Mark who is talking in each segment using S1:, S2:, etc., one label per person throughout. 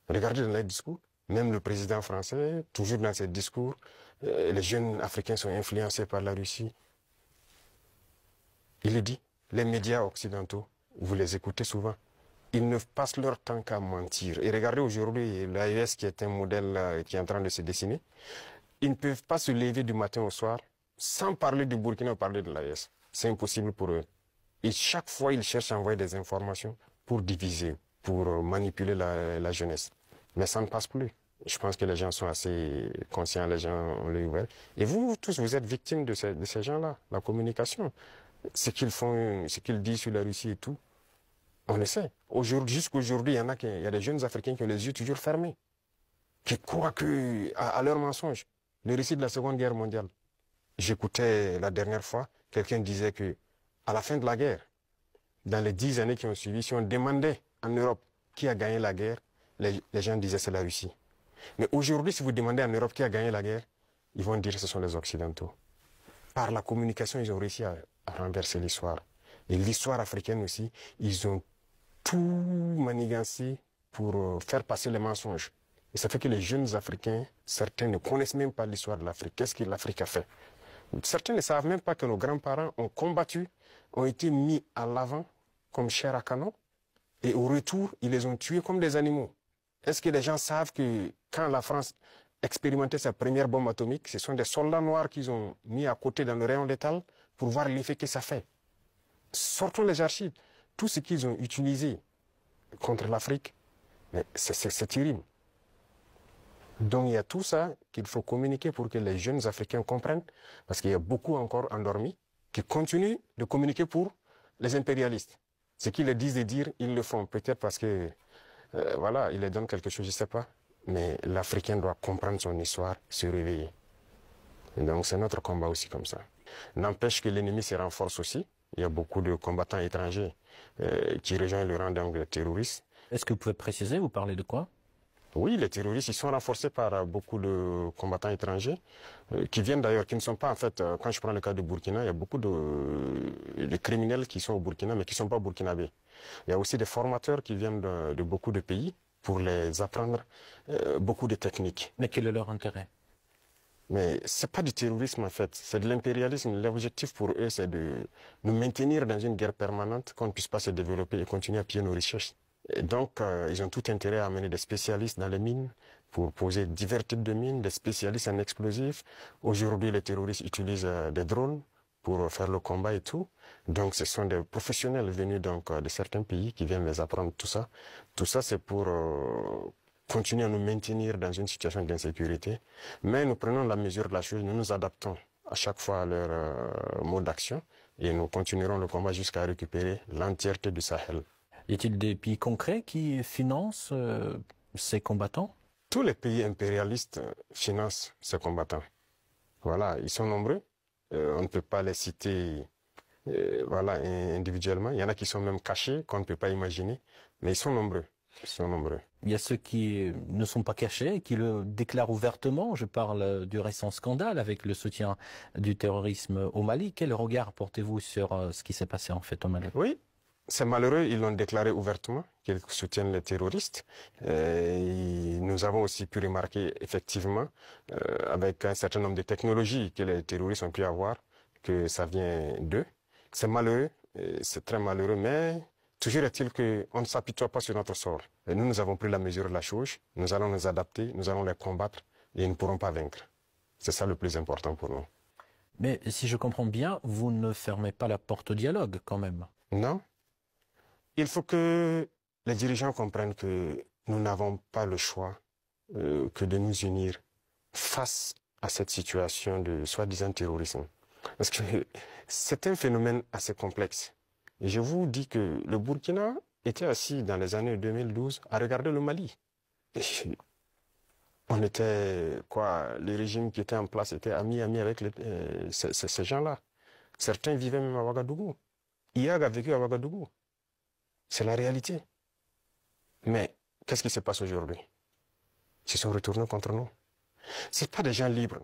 S1: Regardez dans les discours, même le président français, toujours dans ses discours, les jeunes Africains sont influencés par la Russie. Il le dit, les médias occidentaux, vous les écoutez souvent, ils ne passent leur temps qu'à mentir. Et regardez aujourd'hui l'AES qui est un modèle qui est en train de se dessiner. Ils ne peuvent pas se lever du matin au soir sans parler du Burkina ou parler de l'AES. C'est impossible pour eux. Et chaque fois, ils cherchent à envoyer des informations pour diviser, pour manipuler la jeunesse. Mais ça ne passe plus. Je pense que les gens sont assez conscients, les gens ont l'œil ouvert. Et vous tous, vous êtes victimes de ces gens-là, la communication. Ce qu'ils font, ce qu'ils disent sur la Russie et tout, on le sait. Jusqu'aujourd'hui, il y a des jeunes Africains qui ont les yeux toujours fermés, qui croient à leurs mensonges. Le récit de la Seconde Guerre mondiale. J'écoutais la dernière fois, quelqu'un disait que à la fin de la guerre, dans les 10 années qui ont suivi, si on demandait en Europe qui a gagné la guerre, les gens disaient c'est la Russie. Mais aujourd'hui, si vous demandez en Europe qui a gagné la guerre, ils vont dire que ce sont les Occidentaux. Par la communication, ils ont réussi à renverser l'histoire. Et l'histoire africaine aussi, ils ont tout manigancé pour faire passer les mensonges. Et ça fait que les jeunes Africains, certains ne connaissent même pas l'histoire de l'Afrique. Qu'est-ce que l'Afrique a fait? Certains ne savent même pas que nos grands-parents ont combattu, ont été mis à l'avant comme chair à canon. Et au retour, ils les ont tués comme des animaux. Est-ce que les gens savent que quand la France expérimentait sa première bombe atomique, ce sont des soldats noirs qu'ils ont mis à côté dans le rayon létal pour voir l'effet que ça fait? Sortons les archives. Tout ce qu'ils ont utilisé contre l'Afrique, c'est terrible. Donc il y a tout ça qu'il faut communiquer pour que les jeunes Africains comprennent, parce qu'il y a beaucoup encore endormis qui continuent de communiquer pour les impérialistes. Ce qu'ils leur disent de dire, ils le font. Peut-être parce que, voilà, ils leur donnent quelque chose, je ne sais pas. Mais l'Africain doit comprendre son histoire, se réveiller. Et donc c'est notre combat aussi comme ça. N'empêche que l'ennemi se renforce aussi. Il y a beaucoup de combattants étrangers qui rejoignent le rang des terroristes.
S2: Est-ce que vous pouvez préciser, vous parlez de quoi?
S1: Oui, les terroristes, ils sont renforcés par beaucoup de combattants étrangers qui viennent d'ailleurs, qui ne sont pas en fait, quand je prends le cas de Burkina, il y a beaucoup de criminels qui sont au Burkina mais qui ne sont pas burkinabés. Il y a aussi des formateurs qui viennent de beaucoup de pays pour les apprendre beaucoup de techniques.
S2: Mais quel est leur intérêt?
S1: Mais c'est pas du terrorisme en fait, c'est de l'impérialisme. L'objectif pour eux, c'est de nous maintenir dans une guerre permanente, qu'on ne puisse pas se développer et continuer à piller nos richesses. Et donc, ils ont tout intérêt à amener des spécialistes dans les mines pour poser divers types de mines, des spécialistes en explosifs. Aujourd'hui, les terroristes utilisent des drones pour faire le combat et tout. Donc, ce sont des professionnels venus donc de certains pays qui viennent les apprendre tout ça. Tout ça, c'est pour continuer à nous maintenir dans une situation d'insécurité. Mais nous prenons la mesure de la chose, nous nous adaptons à chaque fois à leur mode d'action et nous continuerons le combat jusqu'à récupérer l'entièreté du Sahel.
S2: Y a-t-il des pays concrets qui financent ces combattants?
S1: Tous les pays impérialistes financent ces combattants. Voilà, ils sont nombreux. On ne peut pas les citer voilà, individuellement. Il y en a qui sont même cachés, qu'on ne peut pas imaginer. Mais ils sont nombreux. Ils sont nombreux.
S2: Il y a ceux qui ne sont pas cachés, qui le déclarent ouvertement. Je parle du récent scandale avec le soutien du terrorisme au Mali. Quel regard portez-vous sur ce qui s'est passé en fait au Mali?
S1: Oui, c'est malheureux. Ils l'ont déclaré ouvertement qu'ils soutiennent les terroristes. Nous avons aussi pu remarquer effectivement, avec un certain nombre de technologies que les terroristes ont pu avoir, que ça vient d'eux. C'est malheureux, c'est très malheureux, mais toujours est-il qu'on ne s'apitoie pas sur notre sort. Et nous avons pris la mesure de la chose, nous allons nous adapter, nous allons les combattre et ils ne pourront pas vaincre. C'est ça le plus important pour nous.
S2: Mais si je comprends bien, vous ne fermez pas la porte au dialogue quand même.
S1: Non. Il faut que les dirigeants comprennent que nous n'avons pas le choix que de nous unir face à cette situation de soi-disant terrorisme. Parce que c'est un phénomène assez complexe. Et je vous dis que le Burkina était assis dans les années 2012 à regarder le Mali. Et on était, le régime qui était en place était ami avec ces gens-là. Certains vivaient même à Ouagadougou. IAG a vécu à Ouagadougou. C'est la réalité. Mais qu'est-ce qui se passe aujourd'hui? Ils se sont retournés contre nous. Ce pas des gens libres.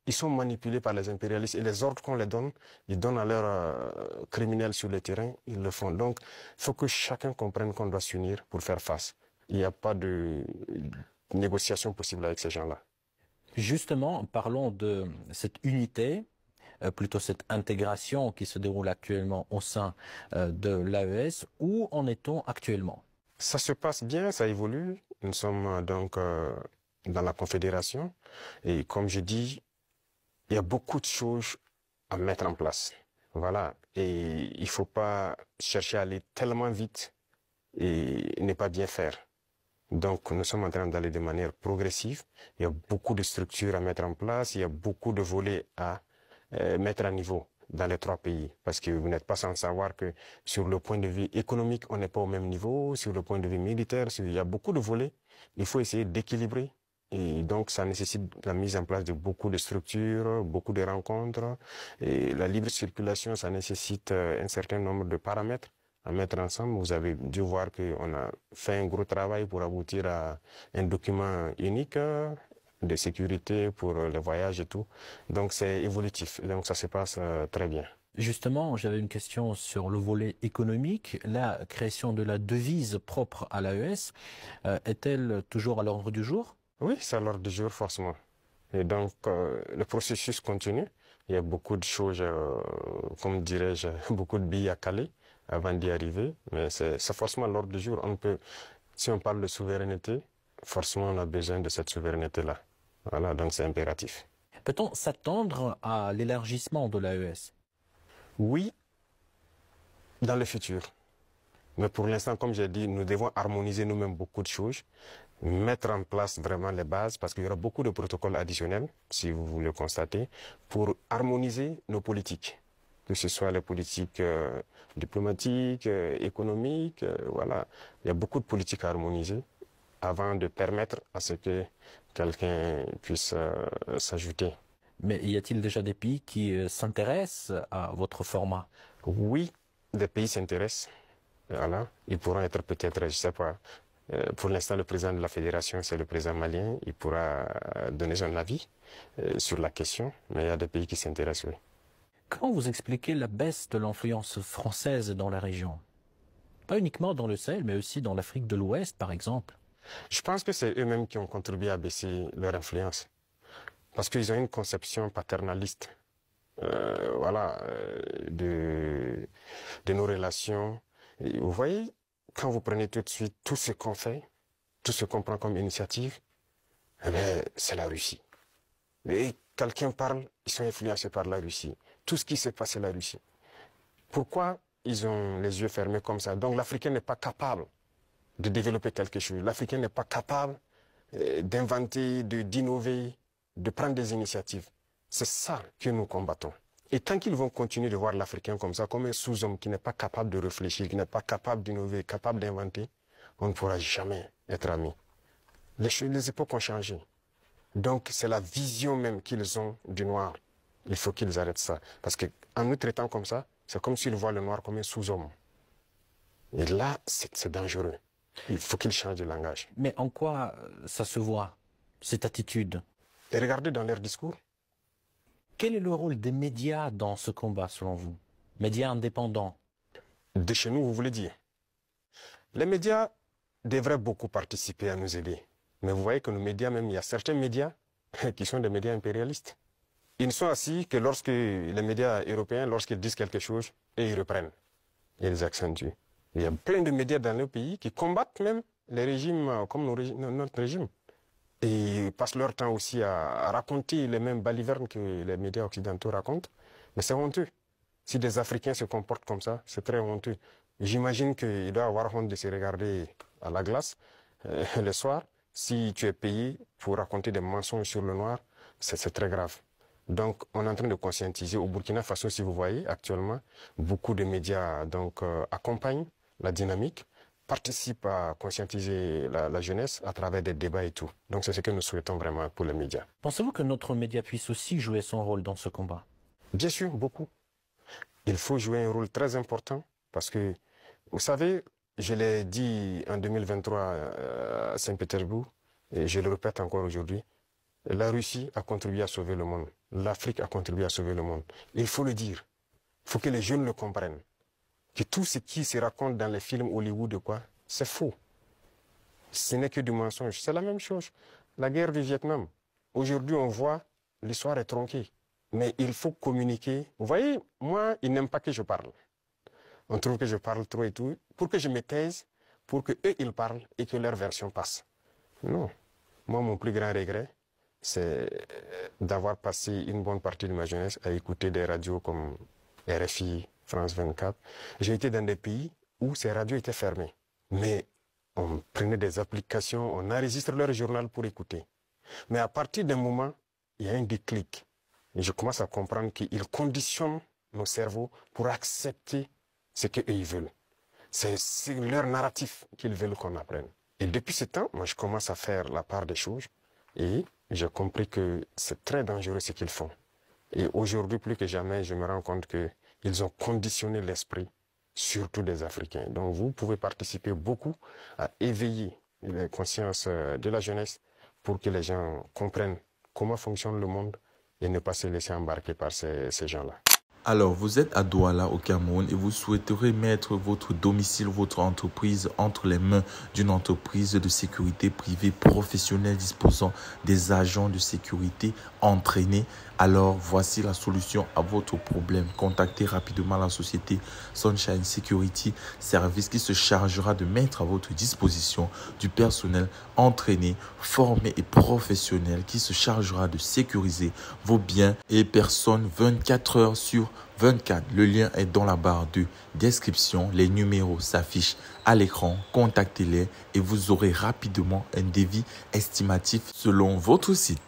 S1: Ils sont manipulés par les impérialistes et les ordres qu'on les donne, ils donnent à leurs criminels sur le terrain, ils le font. Donc, il faut que chacun comprenne qu'on doit s'unir pour faire face. Il n'y a pas de négociation possible avec ces gens-là.
S2: Justement, parlons de cette unité, plutôt cette intégration qui se déroule actuellement au sein de l'AES. Où en est-on actuellement?
S1: Ça se passe bien, ça évolue. Nous sommes donc dans la Confédération. Et comme je dis, il y a beaucoup de choses à mettre en place. Voilà. Et il ne faut pas chercher à aller tellement vite et ne pas bien faire. Donc, nous sommes en train d'aller de manière progressive. Il y a beaucoup de structures à mettre en place. Il y a beaucoup de volets à mettre à niveau dans les 3 pays. Parce que vous n'êtes pas sans savoir que sur le point de vue économique, on n'est pas au même niveau. Sur le point de vue militaire, il y a beaucoup de volets. Il faut essayer d'équilibrer. Et donc, ça nécessite la mise en place de beaucoup de structures, beaucoup de rencontres. Et la libre circulation, ça nécessite un certain nombre de paramètres à mettre ensemble. Vous avez dû voir qu'on a fait un gros travail pour aboutir à un document unique de sécurité pour les voyages et tout. Donc, c'est évolutif. Donc, ça se passe très bien.
S2: Justement, j'avais une question sur le volet économique. La création de la devise propre à l'AES est-elle toujours à l'ordre du jour?
S1: Oui, c'est à l'ordre du jour, forcément. Et donc, le processus continue. Il y a beaucoup de choses, comme dirais-je, beaucoup de billes à caler avant d'y arriver. Mais c'est forcément à l'ordre du jour. Si on parle de souveraineté, forcément, on a besoin de cette souveraineté-là. Voilà, donc c'est impératif.
S2: Peut-on s'attendre à l'élargissement de l'AES?
S1: Oui, dans le futur. Mais pour l'instant, comme j'ai dit, nous devons harmoniser nous-mêmes beaucoup de choses, mettre en place vraiment les bases, parce qu'il y aura beaucoup de protocoles additionnels, si vous le constatez, pour harmoniser nos politiques, que ce soit les politiques diplomatiques, économiques, voilà. Il y a beaucoup de politiques à harmoniser avant de permettre à ce que quelqu'un puisse s'ajouter.
S2: Mais y a-t-il déjà des pays qui s'intéressent à votre format?
S1: Oui, des pays s'intéressent. Voilà. Ils pourront être peut-être, je ne sais pas, pour l'instant, le président de la fédération, c'est le président malien. Il pourra donner son avis sur la question, mais il y a des pays qui s'intéressent, oui.
S2: Comment vous expliquez la baisse de l'influence française dans la région? Pas uniquement dans le Sahel, mais aussi dans l'Afrique de l'Ouest, par exemple.
S1: Je pense que c'est eux-mêmes qui ont contribué à baisser leur influence. Parce qu'ils ont une conception paternaliste, voilà, de nos relations. Et vous voyez, quand vous prenez tout de suite tout ce qu'on fait, tout ce qu'on prend comme initiative, eh bien, c'est la Russie. Et quelqu'un parle, ils sont influencés par la Russie. Tout ce qui se passe, c'est la Russie. Pourquoi ils ont les yeux fermés comme ça? Donc l'Africain n'est pas capable de développer quelque chose. L'Africain n'est pas capable d'inventer, d'innover, de prendre des initiatives. C'est ça que nous combattons. Et tant qu'ils vont continuer de voir l'Africain comme ça, comme un sous-homme qui n'est pas capable de réfléchir, qui n'est pas capable d'innover, capable d'inventer, on ne pourra jamais être amis. Les époques ont changé. Donc c'est la vision même qu'ils ont du noir. Il faut qu'ils arrêtent ça. Parce qu'en nous traitant comme ça, c'est comme s'ils voient le noir comme un sous-homme. Et là, c'est dangereux. Il faut qu'ils changent de langage.
S2: Mais en quoi ça se voit, cette attitude?
S1: Et regardez dans leur discours.
S2: Quel est le rôle des médias dans ce combat, selon vous? Médias indépendants?
S1: De chez nous, vous voulez dire? Les médias devraient beaucoup participer à nous aider. Mais vous voyez que nos médias, même, il y a certains médias qui sont des médias impérialistes. Ils ne sont assis que lorsque les médias européens, lorsqu'ils disent quelque chose, et ils reprennent. Et ils accentuent. Il y a plein de médias dans nos pays qui combattent même les régimes comme notre régime. Et ils passent leur temps aussi à raconter les mêmes balivernes que les médias occidentaux racontent. Mais c'est honteux. Si des Africains se comportent comme ça, c'est très honteux. J'imagine qu'il doit avoir honte de se regarder à la glace le soir. Si tu es payé pour raconter des mensonges sur le noir, c'est très grave. Donc, on est en train de conscientiser. Au Burkina Faso, si vous voyez, actuellement, beaucoup de médias accompagnent la dynamique, participent à conscientiser la jeunesse à travers des débats et tout. Donc, c'est ce que nous souhaitons vraiment pour les médias.
S2: Pensez-vous que notre média puisse aussi jouer son rôle dans ce combat?
S1: Bien sûr, beaucoup. Il faut jouer un rôle très important parce que, vous savez, je l'ai dit en 2023 à Saint-Pétersbourg et je le répète encore aujourd'hui, la Russie a contribué à sauver le monde. L'Afrique a contribué à sauver le monde. Il faut le dire. Il faut que les jeunes le comprennent. Que tout ce qui se raconte dans les films Hollywood, c'est faux. ce n'est que du mensonge. C'est la même chose. La guerre du Vietnam. Aujourd'hui, on voit, l'histoire est tronquée. Mais il faut communiquer. Vous voyez, moi, ils n'aiment pas que je parle. On trouve que je parle trop et tout. Pour que je me taise, pour qu'eux, ils parlent et que leur version passe. Non. Moi, mon plus grand regret, c'est d'avoir passé une bonne partie de ma jeunesse à écouter des radios comme RFI, France 24. J'ai été dans des pays où ces radios étaient fermées. Mais on prenait des applications, on enregistre leur journal pour écouter. Mais à partir d'un moment, il y a un déclic. Et je commence à comprendre qu'ils conditionnent nos cerveaux pour accepter ce qu'eux ils veulent. C'est leur narratif qu'ils veulent qu'on apprenne. Et depuis ce temps, moi je commence à faire la part des choses et j'ai compris que c'est très dangereux ce qu'ils font. Et aujourd'hui, plus que jamais, je me rends compte qu'ils ont conditionné l'esprit, surtout des Africains. Donc vous pouvez participer beaucoup à éveiller les consciences de la jeunesse pour que les gens comprennent comment fonctionne le monde et ne pas se laisser embarquer par ces gens-là.
S3: Alors, vous êtes à Douala, au Cameroun, et vous souhaiterez mettre votre domicile, votre entreprise entre les mains d'une entreprise de sécurité privée professionnelle disposant des agents de sécurité entraînés. Alors, voici la solution à votre problème. Contactez rapidement la société Sunshine Security Service qui se chargera de mettre à votre disposition du personnel entraîné, formé et professionnel qui se chargera de sécuriser vos biens et personnes 24 heures sur 24. Le lien est dans la barre de description. Les numéros s'affichent à l'écran. Contactez-les et vous aurez rapidement un devis estimatif selon votre site.